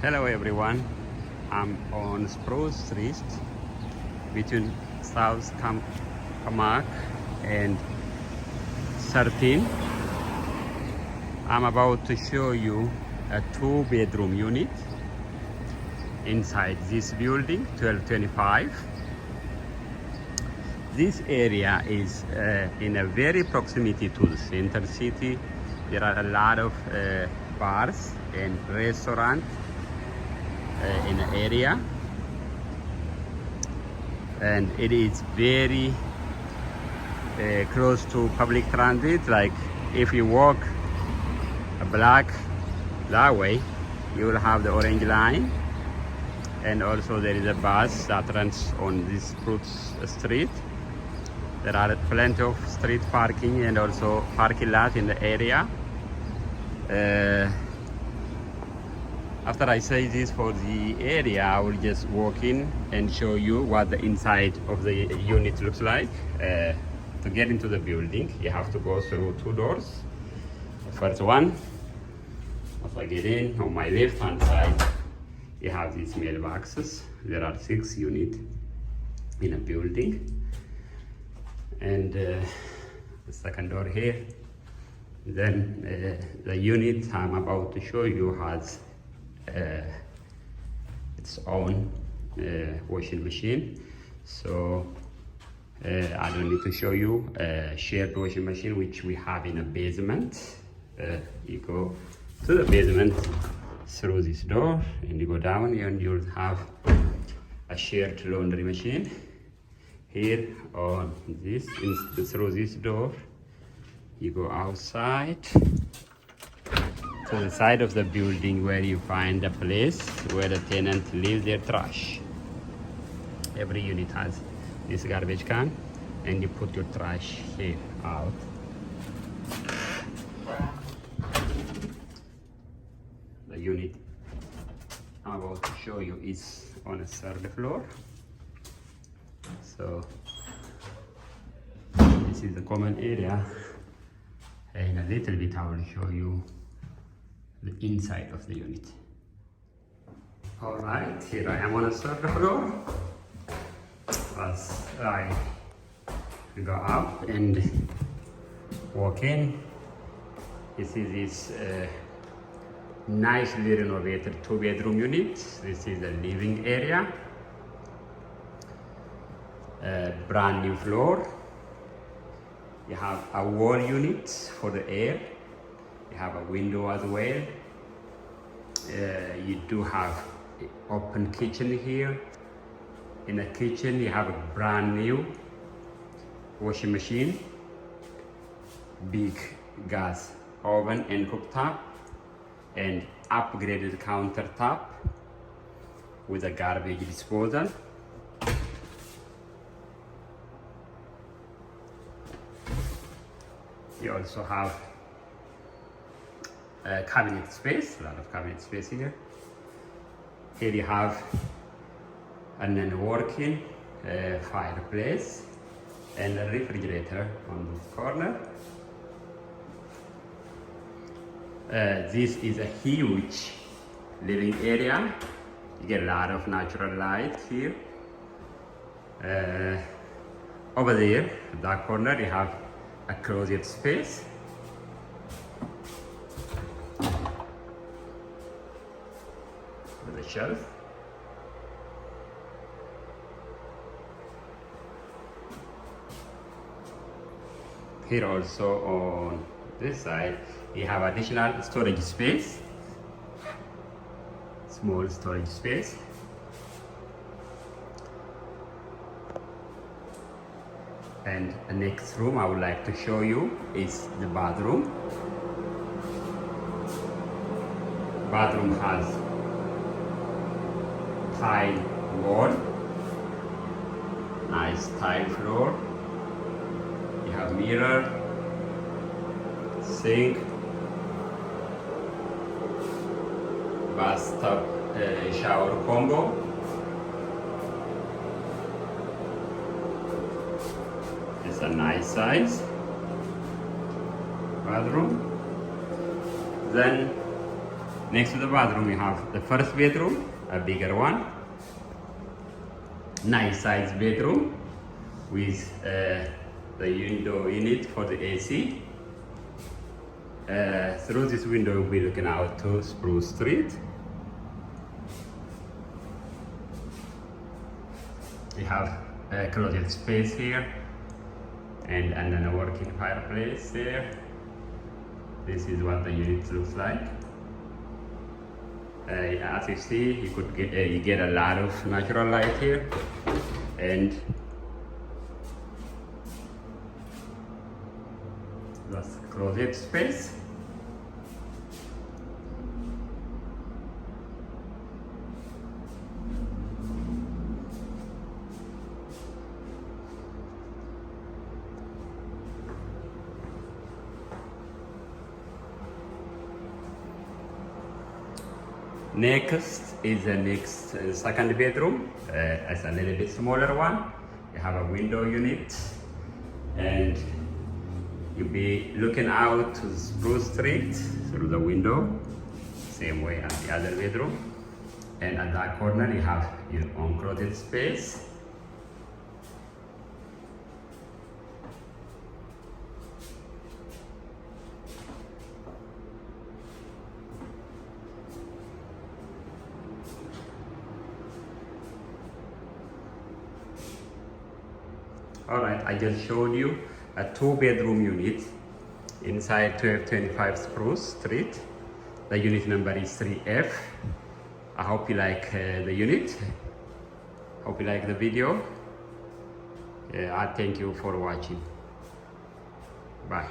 Hello everyone, I'm on Spruce Street between South Camargue and 13. I'm about to show you a 2-bedroom unit inside this building, 1225. This area is in a very proximity to the center city. There are a lot of bars and restaurants in the area, and it is very close to public transit. Like if you walk a block that way, you will have the orange line, and also there is a bus that runs on this Spruce Street. There are plenty of street parking and also parking lot in the area. After I say this for the area, I will just walk in and show you what the inside of the unit looks like. To get into the building, you have to go through 2 doors. The first one, as I get in, on my left hand side, you have these mailboxes. There are 6 units in a building. And the second door here. Then the unit I'm about to show you has its own washing machine, so I don't need to show you a shared washing machine which we have in a basement. You go to the basement through this door and you go down and you'll have a shared laundry machine. Here on this, through this door, you go outside to the side of the building where you find a place where the tenant leaves their trash. Every unit has this garbage can, and you put your trash here out. The unit I'm about to show you is on a 3rd floor. So this is the common area, and a little bit I will show you the inside of the unit. All right, here I am on a 3rd floor. As I go up and walk in, you see this nicely renovated 2-bedroom unit. This is the living area. Brand new floor. You have a wall unit for the air. You have a window as well. You do have an open kitchen here. In the kitchen you have a brand new washing machine, big gas oven and cooktop, and upgraded countertop with a garbage disposal. You also have a cabinet space, a lot of cabinet space here. Here you have a non-working fireplace and a refrigerator on this corner. This is a huge living area. You get a lot of natural light here. Over there, that corner, you have a closet space. With a shelf. Here also on this side, you have additional storage space. Small storage space. And the next room I would like to show you is the bathroom. Bathroom has tile wall, nice tile floor. You have mirror, sink, bathtub, shower combo. It's a nice size bathroom. Then Next to the bathroom, we have the first bedroom, a bigger one. Nice size bedroom with the window unit for the AC. Through this window, we'll be looking out to Spruce Street. We have a closet space here and then a working fireplace there. This is what the unit looks like. As you see, you get a lot of natural light here, and that's closet space. Next is the second bedroom. It's a little bit smaller one. You have a window unit, and you'll be looking out to Spruce Street through the window, same way as the other bedroom. And at that corner, you have your own closet space. Alright, I just showed you a 2-bedroom unit inside 1225 Spruce Street. The unit number is 3F. I hope you like the unit. Hope you like the video. I thank you for watching. Bye.